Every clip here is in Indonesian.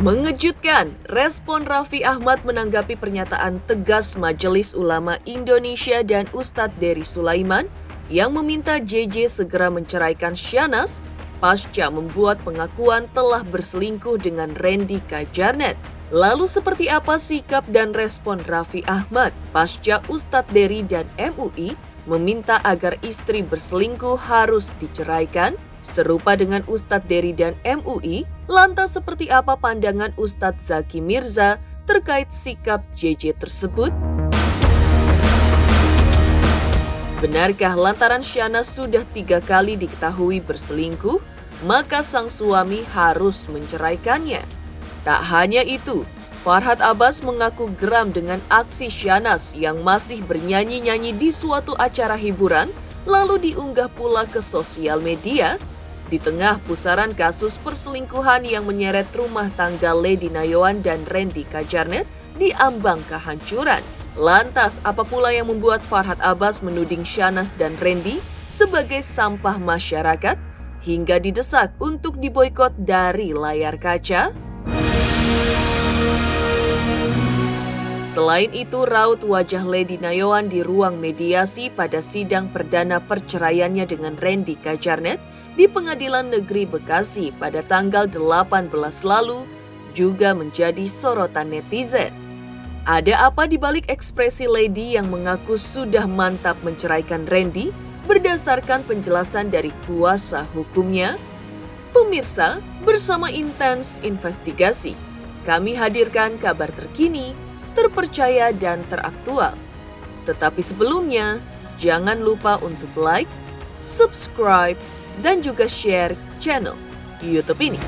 Mengejutkan, respon Raffi Ahmad menanggapi pernyataan tegas Majelis Ulama Indonesia dan Ustadz Dery Sulaiman yang meminta JJ segera menceraikan Syahnaz pasca membuat pengakuan telah berselingkuh dengan Randy Kajarnet. Lalu seperti apa sikap dan respon Raffi Ahmad pasca Ustadz Dery dan MUI meminta agar istri berselingkuh harus diceraikan? Serupa dengan Ustadz Dery dan MUI, lantas seperti apa pandangan Ustadz Zaki Mirza terkait sikap JJ tersebut? Benarkah lantaran Syahnaz sudah 3 kali diketahui berselingkuh, maka sang suami harus menceraikannya? Tak hanya itu, Farhad Abbas mengaku geram dengan aksi Syahnaz yang masih bernyanyi-nyanyi di suatu acara hiburan, lalu diunggah pula ke sosial media. Di tengah pusaran kasus perselingkuhan yang menyeret rumah tangga Lady Nayawan dan Randy Kajarnet di ambang kehancuran. Lantas, apa pula yang membuat Farhad Abbas menuding Syahnaz dan Randy sebagai sampah masyarakat hingga didesak untuk diboikot dari layar kaca? Selain itu, raut wajah Lady Nayawan di ruang mediasi pada sidang perdana perceraiannya dengan Randy Kajarnet di Pengadilan Negeri Bekasi pada tanggal 18 lalu juga menjadi sorotan netizen. Ada apa di balik ekspresi Lady yang mengaku sudah mantap menceraikan Randy berdasarkan penjelasan dari kuasa hukumnya? Pemirsa, bersama Intens Investigasi, kami hadirkan kabar terkini, terpercaya dan teraktual. Tetapi sebelumnya, jangan lupa untuk like, subscribe, dan juga share channel YouTube ini.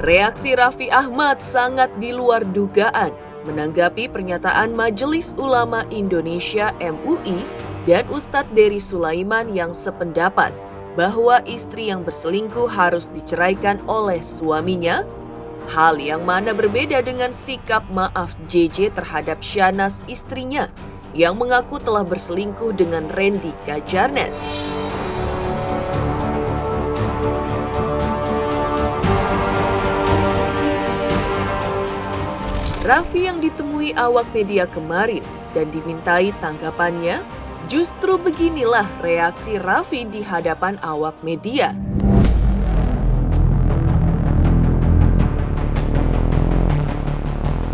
Reaksi Raffi Ahmad sangat di luar dugaan menanggapi pernyataan Majelis Ulama Indonesia MUI dan Ustadz Dery Sulaiman yang sependapat bahwa istri yang berselingkuh harus diceraikan oleh suaminya. Hal yang mana berbeda dengan sikap maaf JJ terhadap Syahnaz istrinya yang mengaku telah berselingkuh dengan Randy Kajarnet. Raffi yang ditemui awak media kemarin dan dimintai tanggapannya, justru beginilah reaksi Raffi di hadapan awak media.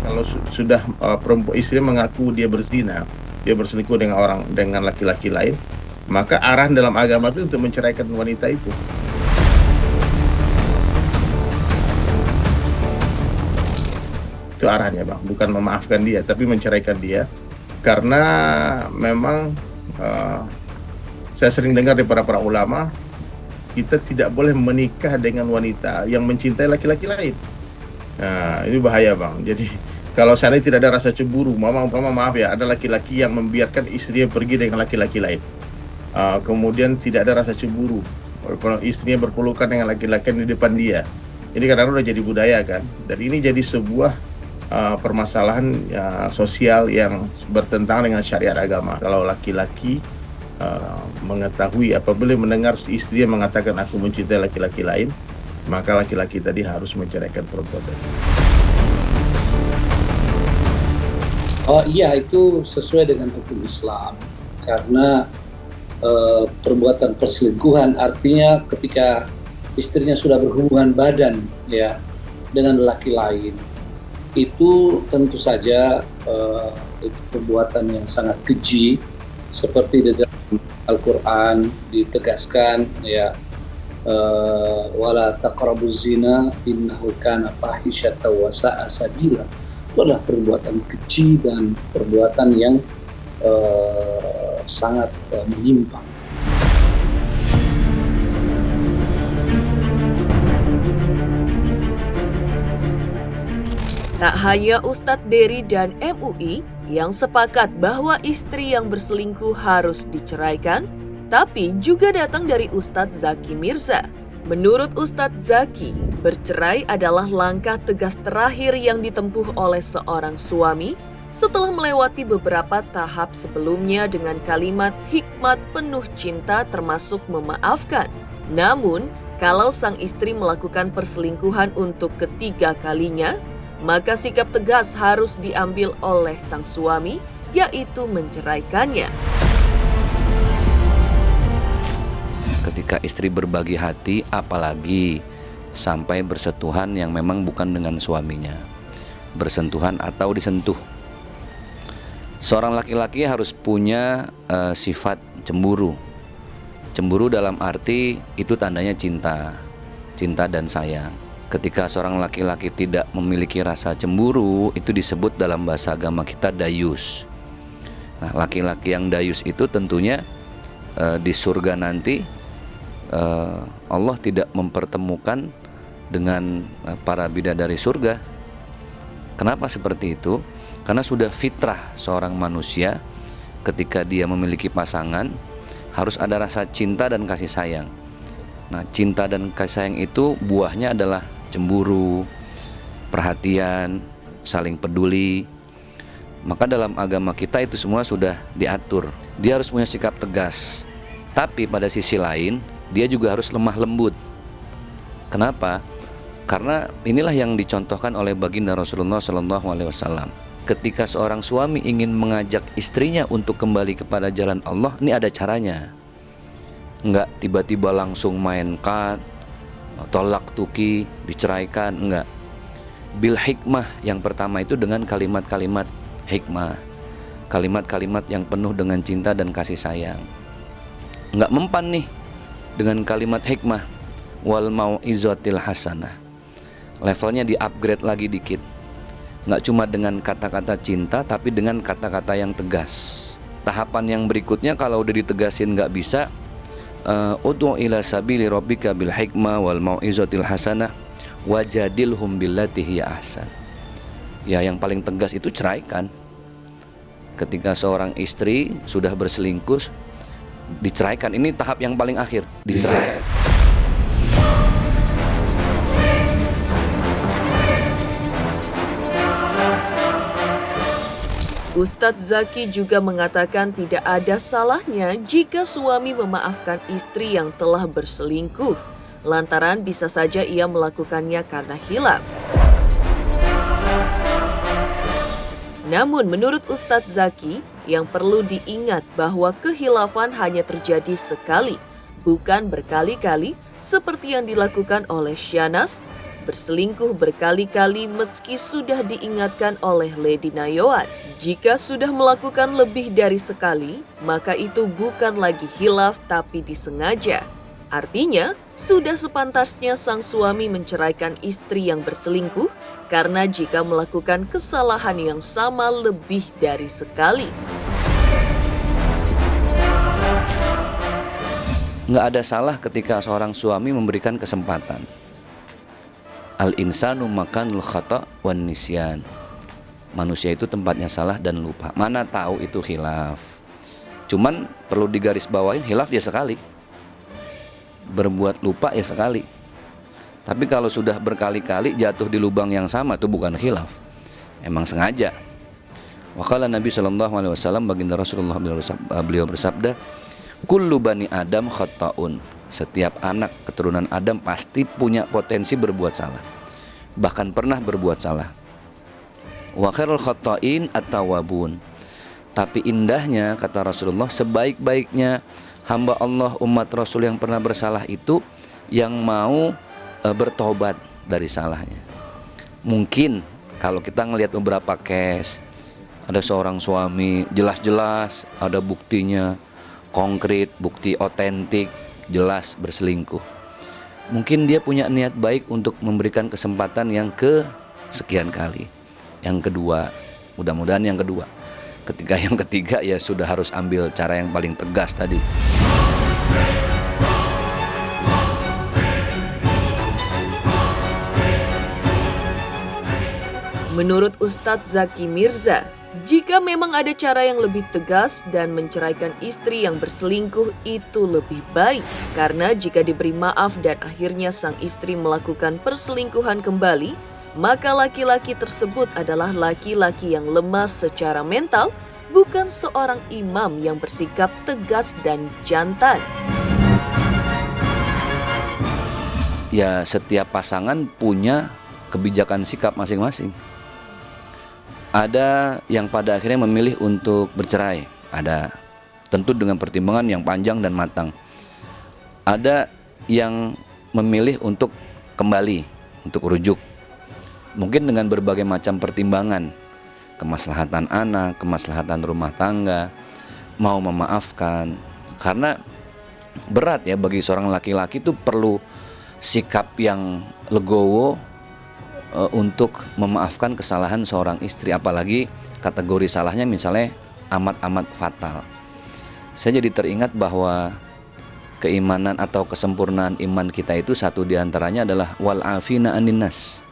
Kalau sudah perempuan istri mengaku dia berzina, dia berselingkuh dengan laki-laki lain, maka arahan dalam agama itu untuk menceraikan wanita itu. Itu arahnya bang, bukan memaafkan dia tapi menceraikan dia, karena memang saya sering dengar dari para ulama, kita tidak boleh menikah dengan wanita yang mencintai laki-laki lain. Nah ini bahaya bang. Jadi kalau seandainya tidak ada rasa cemburu, maaf ya, ada laki-laki yang membiarkan istrinya pergi dengan laki-laki lain, kemudian tidak ada rasa cemburu kalau istrinya berpelukan dengan laki-laki di depan dia, ini kadang udah jadi budaya kan, dan ini jadi sebuah permasalahan sosial yang bertentangan dengan syariat agama. Kalau laki-laki mengetahui apabila mendengar istrinya mengatakan aku mencintai laki-laki lain, maka laki-laki tadi harus menceraikan perempuan tadi. Oh iya, itu sesuai dengan hukum Islam, karena perbuatan perselingkuhan artinya ketika istrinya sudah berhubungan badan ya dengan laki lain, itu tentu saja itu perbuatan yang sangat keji, seperti di dalam Al-Quran ditegaskan ya, wala taqrabuz zina innahu kana fahisyatan wa sa'a sabila. Itu adalah perbuatan keji dan perbuatan yang sangat menyimpang. Tak hanya Ustadz Dery dan MUI yang sepakat bahwa istri yang berselingkuh harus diceraikan, tapi juga datang dari Ustadz Zaki Mirza. Menurut Ustadz Zaki, bercerai adalah langkah tegas terakhir yang ditempuh oleh seorang suami setelah melewati beberapa tahap sebelumnya dengan kalimat hikmat penuh cinta termasuk memaafkan. Namun, kalau sang istri melakukan perselingkuhan untuk ketiga kalinya, maka sikap tegas harus diambil oleh sang suami, yaitu menceraikannya. Ketika istri berbagi hati, apalagi sampai bersentuhan yang memang bukan dengan suaminya, bersentuhan atau disentuh. Seorang laki-laki harus punya sifat cemburu. Cemburu dalam arti itu tandanya cinta dan sayang. Ketika seorang laki-laki tidak memiliki rasa cemburu, itu disebut dalam bahasa agama kita dayus. Nah, laki-laki yang dayus itu tentunya di surga nanti Allah tidak mempertemukan dengan para bidadari surga. Kenapa seperti itu? Karena sudah fitrah seorang manusia ketika dia memiliki pasangan harus ada rasa cinta dan kasih sayang. Nah, cinta dan kasih sayang itu buahnya adalah cemburu, perhatian, saling peduli. Maka dalam agama kita itu semua sudah diatur. Dia harus punya sikap tegas. Tapi pada sisi lain, dia juga harus lemah lembut. Kenapa? Karena inilah yang dicontohkan oleh baginda Rasulullah SAW. Ketika seorang suami ingin mengajak istrinya untuk kembali kepada jalan Allah, ini ada caranya. Enggak tiba-tiba langsung main cut, tolak tuki, diceraikan, enggak. Bil hikmah, yang pertama itu dengan kalimat-kalimat hikmah. Kalimat-kalimat yang penuh dengan cinta dan kasih sayang. Enggak mempan nih dengan kalimat hikmah, wal mau'izatil hasanah. Levelnya di-upgrade lagi dikit. Nggak cuma dengan kata-kata cinta, tapi dengan kata-kata yang tegas. Tahapan yang berikutnya kalau udah ditegasin nggak bisa, ud'u ila sabili rabbika bil hikmah wal mau'izatil hasanah wajadilhum billati hiya ahsan. Ya, yang paling tegas itu ceraikan. Ketika seorang istri sudah berselingkuh, diceraikan. Ini tahap yang paling akhir, diceraikan. Ustadz Zaki juga mengatakan tidak ada salahnya jika suami memaafkan istri yang telah berselingkuh, lantaran bisa saja ia melakukannya karena khilaf. Namun menurut Ustadz Zaki, yang perlu diingat bahwa kehilafan hanya terjadi sekali, bukan berkali-kali seperti yang dilakukan oleh Syahnaz, berselingkuh berkali-kali meski sudah diingatkan oleh Lady Nayoan. Jika sudah melakukan lebih dari sekali, maka itu bukan lagi khilaf tapi disengaja. Artinya, sudah sepantasnya sang suami menceraikan istri yang berselingkuh karena jika melakukan kesalahan yang sama lebih dari sekali. Nggak ada salah ketika seorang suami memberikan kesempatan. Al-insanu makanul khata' wan nisyan. Manusia itu tempatnya salah dan lupa. Mana tahu itu khilaf. Cuman perlu digarisbawahin, khilaf ya sekali. Berbuat lupa ya sekali. Tapi kalau sudah berkali-kali jatuh di lubang yang sama, itu bukan khilaf. Emang sengaja. Waqala Nabi SAW, baginda Rasulullah beliau bersabda, kullu bani Adam khata'un. Setiap anak keturunan Adam pasti punya potensi berbuat salah. Bahkan pernah berbuat salah. Wa khairul khata'in at-tawwabun. Tapi indahnya, kata Rasulullah, sebaik-baiknya hamba Allah umat Rasul yang pernah bersalah itu yang mau bertobat dari salahnya. Mungkin kalau kita ngelihat beberapa case, ada seorang suami jelas-jelas ada buktinya konkret, bukti otentik, jelas berselingkuh. Mungkin dia punya niat baik untuk memberikan kesempatan yang kesekian kali. Yang kedua, mudah-mudahan yang kedua. Ketika yang ketiga ya sudah harus ambil cara yang paling tegas tadi. Menurut Ustadz Zaki Mirza, Jika memang ada cara yang lebih tegas dan menceraikan istri yang berselingkuh itu lebih baik. Karena jika diberi maaf dan akhirnya sang istri melakukan perselingkuhan kembali, maka laki-laki tersebut adalah laki-laki yang lemah secara mental, bukan seorang imam yang bersikap tegas dan jantan. Ya, setiap pasangan punya kebijakan sikap masing-masing. Ada yang pada akhirnya memilih untuk bercerai, ada tentu dengan pertimbangan yang panjang dan matang. Ada yang memilih untuk kembali, untuk rujuk, mungkin dengan berbagai macam pertimbangan, kemaslahatan anak, kemaslahatan rumah tangga, mau memaafkan. Karena berat ya bagi seorang laki-laki itu perlu sikap yang legowo untuk memaafkan kesalahan seorang istri, apalagi kategori salahnya misalnya amat-amat fatal. Saya jadi teringat bahwa keimanan atau kesempurnaan iman kita itu satu diantaranya adalah wal afina anin nas.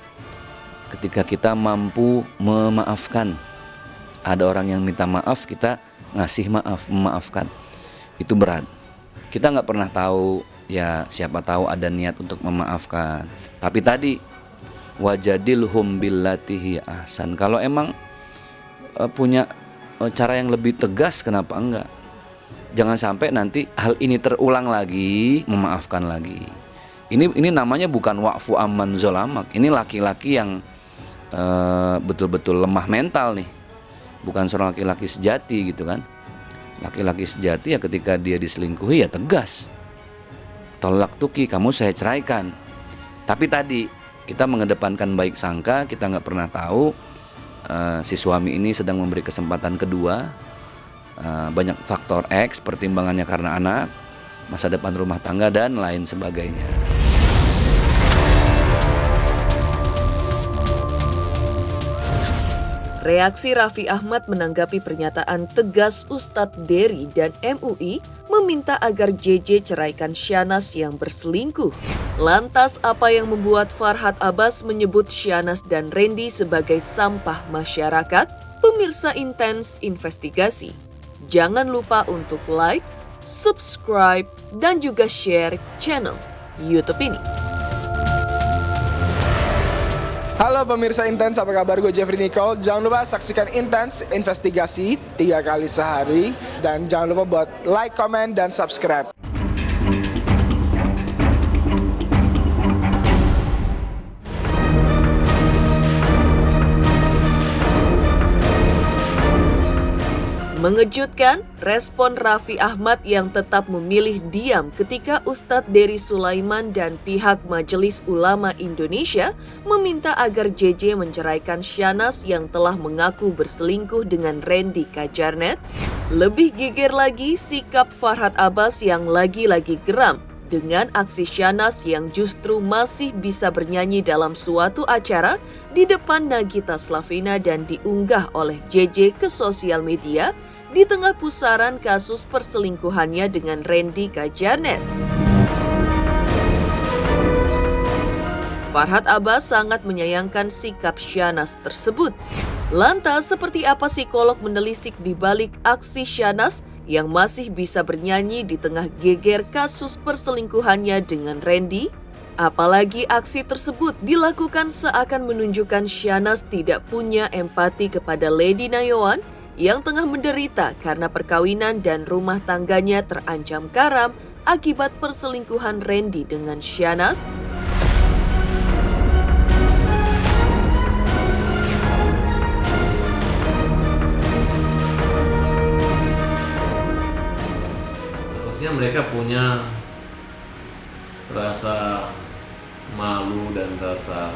Ketika kita mampu memaafkan, ada orang yang minta maaf, kita ngasih maaf, memaafkan, itu berat. Kita nggak pernah tahu, ya siapa tahu ada niat untuk memaafkan. Tapi tadi wajadilhum billatihi ahsan. Kalau emang punya cara yang lebih tegas, kenapa enggak? Jangan sampai nanti hal ini terulang lagi, memaafkan lagi. Ini namanya bukan wa'fu amman zolamak. Ini laki-laki yang betul-betul lemah mental nih. Bukan seorang laki-laki sejati gitu kan. Laki-laki sejati ya ketika dia diselingkuhi ya tegas. Tolak tuki, kamu saya ceraikan. Tapi tadi kita mengedepankan baik sangka, kita nggak pernah tahu si suami ini sedang memberi kesempatan kedua. Banyak faktor X, pertimbangannya karena anak, masa depan rumah tangga, dan lain sebagainya. Reaksi Raffi Ahmad menanggapi pernyataan tegas Ustadz Dery dan MUI meminta agar JJ ceraikan Syahnas yang berselingkuh. Lantas apa yang membuat Farhad Abbas menyebut Syahnas dan Randy sebagai sampah masyarakat? Pemirsa Intens investigasi. Jangan lupa untuk like, subscribe, dan juga share channel YouTube ini. Halo pemirsa Intens, apa kabar? Gue Jeffrey Nicole. Jangan lupa saksikan Intens investigasi 3 kali sehari. Dan jangan lupa buat like, comment, dan subscribe. Mengejutkan, respon Raffi Ahmad yang tetap memilih diam ketika Ustadz Dery Sulaiman dan pihak Majelis Ulama Indonesia meminta agar JJ menceraikan Syahnas yang telah mengaku berselingkuh dengan Randy Kajarnet. Lebih geger lagi sikap Farhad Abbas yang lagi-lagi geram dengan aksi Syahnas yang justru masih bisa bernyanyi dalam suatu acara di depan Nagita Slavina dan diunggah oleh JJ ke sosial media di tengah pusaran kasus perselingkuhannya dengan Randy Kajarnet. Farhad Abbas sangat menyayangkan sikap Syahnas tersebut. Lantas, seperti apa psikolog menelisik di balik aksi Syahnas yang masih bisa bernyanyi di tengah geger kasus perselingkuhannya dengan Randy? Apalagi aksi tersebut dilakukan seakan menunjukkan Syahnas tidak punya empati kepada Lady Nayawan yang tengah menderita karena perkawinan dan rumah tangganya terancam karam akibat perselingkuhan Randy dengan Syahnas. Harusnya mereka punya rasa malu dan rasa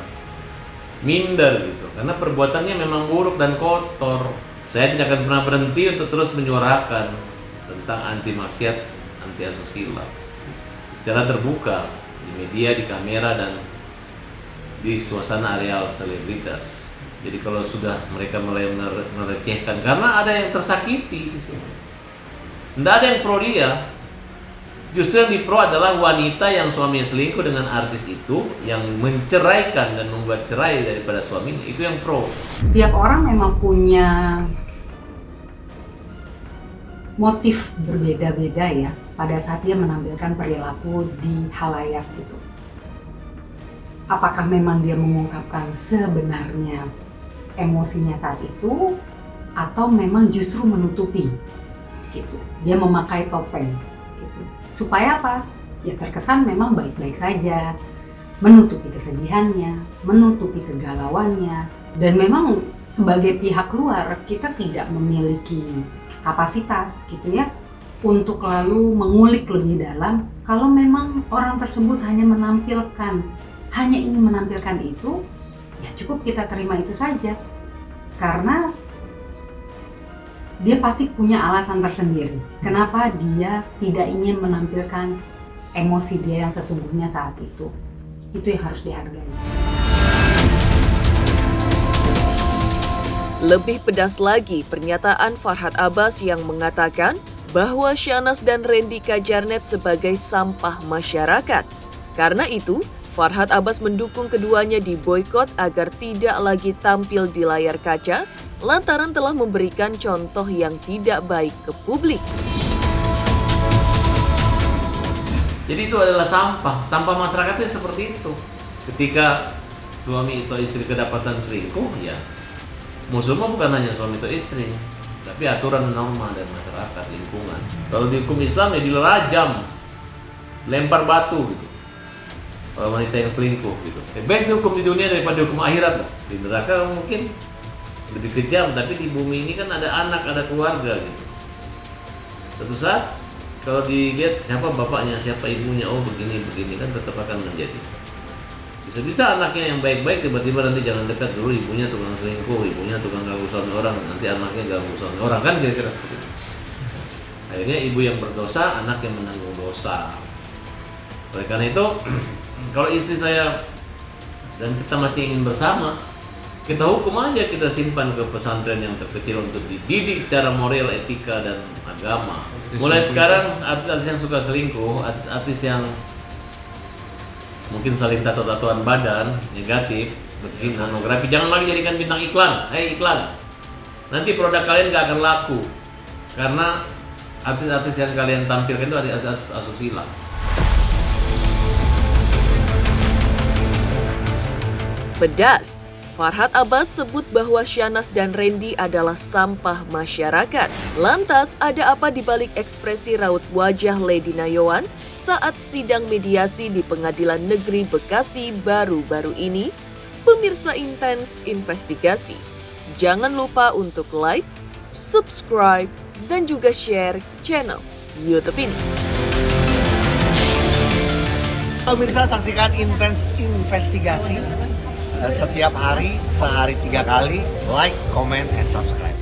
minder gitu, karena perbuatannya memang buruk dan kotor. Saya tidak akan pernah berhenti untuk terus menyuarakan tentang anti maksiat, anti asusila secara terbuka di media, di kamera, dan di suasana areal selebritas. Jadi kalau sudah mereka mulai merecehkan, karena ada yang tersakiti di sini, tidak ada yang pro dia. Justru yang dipro adalah wanita yang suaminya selingkuh dengan artis itu, yang menceraikan dan membuat cerai daripada suaminya, itu yang pro. Tiap orang memang punya motif berbeda-beda ya pada saat dia menampilkan perilaku di halayak gitu. Apakah memang dia mengungkapkan sebenarnya emosinya saat itu, atau memang justru menutupi gitu. Dia memakai topeng gitu. Supaya apa? Ya terkesan memang baik-baik saja, menutupi kesedihannya, menutupi kegalauannya. Dan memang sebagai pihak luar kita tidak memiliki kapasitas gitu ya untuk lalu mengulik lebih dalam kalau memang orang tersebut hanya ingin menampilkan itu, ya cukup kita terima itu saja. Karena dia pasti punya alasan tersendiri kenapa dia tidak ingin menampilkan emosi dia yang sesungguhnya saat itu. Itu yang harus dihargai. Lebih pedas lagi pernyataan Farhad Abbas yang mengatakan bahwa Syahnaz dan Randy Kajarnet sebagai sampah masyarakat. Karena itu, Farhad Abbas mendukung keduanya diboikot agar tidak lagi tampil di layar kaca lantaran telah memberikan contoh yang tidak baik ke publik. Jadi itu adalah sampah masyarakat itu seperti itu. Ketika suami atau istri kedapatan selingkuh, ya musuh bukan hanya suami atau istri, tapi aturan norma dan masyarakat lingkungan. Kalau di hukum Islam ya dirajam, lempar batu gitu. Kalau wanita yang selingkuh gitu. Baik dihukum di dunia daripada hukum akhirat loh. Di neraka mungkin lebih kejam, tapi di bumi ini kan ada anak, ada keluarga gitu. Suatu saat kalau dilihat siapa bapaknya, siapa ibunya, oh begini kan tetap akan menjadi. Bisa-bisa anaknya yang baik-baik tiba-tiba nanti jangan dekat dulu, ibunya tukang selingkuh, ibunya tukang ganggu suami orang, nanti anaknya ganggu suami orang, kan kira-kira seperti itu. Akhirnya ibu yang berdosa, anak yang menanggung dosa. Oleh karena itu, kalau istri saya dan kita masih ingin bersama, kita hukum aja, kita simpan ke pesantren yang terkecil untuk dididik secara moral, etika, dan agama. Mulai sekarang artis-artis yang suka selingkuh, artis-artis yang mungkin saling tato-tatoan badan negatif, berzina, pornografi, jangan lagi jadikan bintang iklan. Iklan, nanti produk kalian gak akan laku karena artis-artis yang kalian tampilkan itu artis asusila. Pedas, Farhad Abbas sebut bahwa Syahnaz dan Randy adalah sampah masyarakat. Lantas, ada apa dibalik ekspresi raut wajah Lady Nayoan saat sidang mediasi di Pengadilan Negeri Bekasi baru-baru ini? Pemirsa Intens Investigasi, jangan lupa untuk like, subscribe, dan juga share channel YouTube ini. Pemirsa, saksikan Intens Investigasi setiap hari, sehari 3 kali. Like, comment, and subscribe.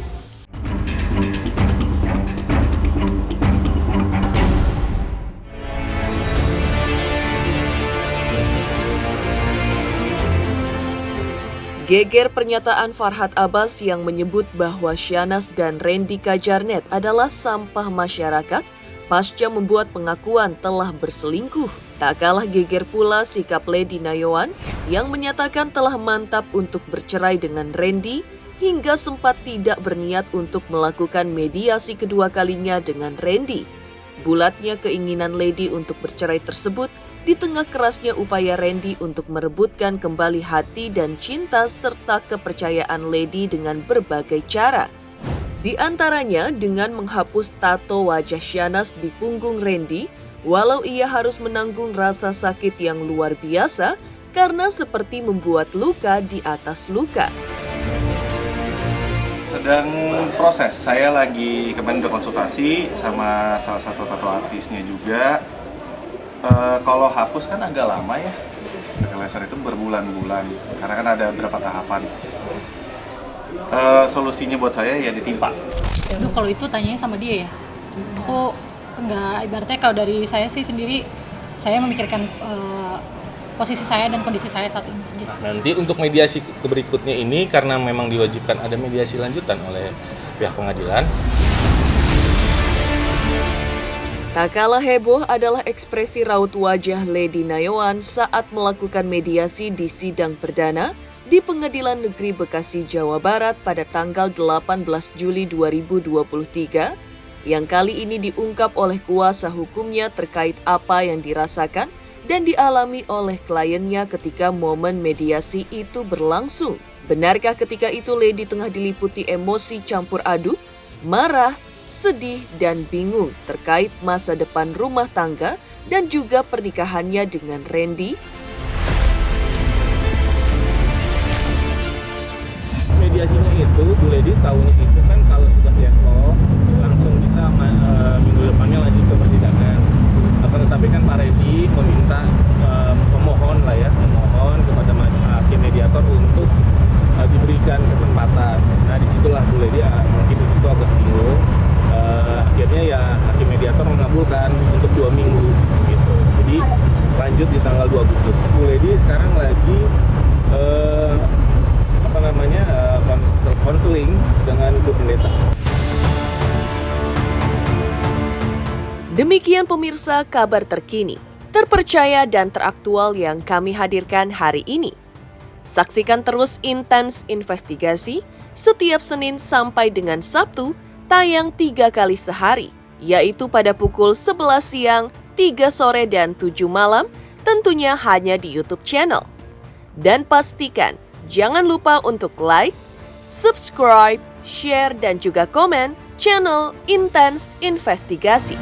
Geger pernyataan Farhad Abbas yang menyebut bahwa Syahnaz dan Randy Kajarnet adalah sampah masyarakat pasca membuat pengakuan telah berselingkuh. Tak kalah geger pula sikap Lady Nayoan yang menyatakan telah mantap untuk bercerai dengan Randy hingga sempat tidak berniat untuk melakukan mediasi kedua kalinya dengan Randy. Bulatnya keinginan Lady untuk bercerai tersebut di tengah kerasnya upaya Randy untuk merebutkan kembali hati dan cinta serta kepercayaan Lady dengan berbagai cara. Di antaranya dengan menghapus tato wajah Syahnaz di punggung Randy, walau ia harus menanggung rasa sakit yang luar biasa karena seperti membuat luka di atas luka. Sedang proses, saya lagi kemarin udah konsultasi sama salah satu tato artisnya juga. Kalau hapus kan agak lama ya, pakai laser itu berbulan-bulan, karena kan ada beberapa tahapan. Solusinya buat saya ya ditimpa. Aduh, kalau itu tanyanya sama dia ya. Aku enggak, ibaratnya kalau dari saya sih sendiri, saya memikirkan posisi saya dan kondisi saya saat ini. Nah, nanti untuk mediasi berikutnya ini karena memang diwajibkan ada mediasi lanjutan oleh pihak pengadilan. Tak kalah heboh adalah ekspresi raut wajah Lady Nayoan saat melakukan mediasi di sidang perdana di Pengadilan Negeri Bekasi, Jawa Barat pada tanggal 18 Juli 2023 yang kali ini diungkap oleh kuasa hukumnya terkait apa yang dirasakan dan dialami oleh kliennya ketika momen mediasi itu berlangsung. Benarkah ketika itu Lady tengah diliputi emosi campur aduk, marah, sedih, dan bingung terkait masa depan rumah tangga dan juga pernikahannya dengan Randy? Mediasinya itu, Bu Lady tahunya itu kan kalau sudah deadlock langsung bisa minggu depannya lanjut ke persidangan. Tetapi kan Pak Randy meminta memohon kepada hakim mediator untuk diberikan kesempatan. Nah disitulah Bu Lady mungkin disitu agak bingung. Akhirnya ya hakim mediator mengabulkan untuk 2 minggu gitu. Jadi lanjut di tanggal 2 Agustus. Bu Lady sekarang lagi konseling dengan Ibu Pendeta. Demikian pemirsa kabar terkini, terpercaya dan teraktual yang kami hadirkan hari ini. Saksikan terus Intens Investigasi setiap Senin sampai dengan Sabtu, tayang 3 kali sehari, yaitu pada pukul 11 siang, 3 sore, dan 7 malam, tentunya hanya di YouTube channel. Dan pastikan, jangan lupa untuk like, subscribe, share, dan juga komen channel Intens Investigasi.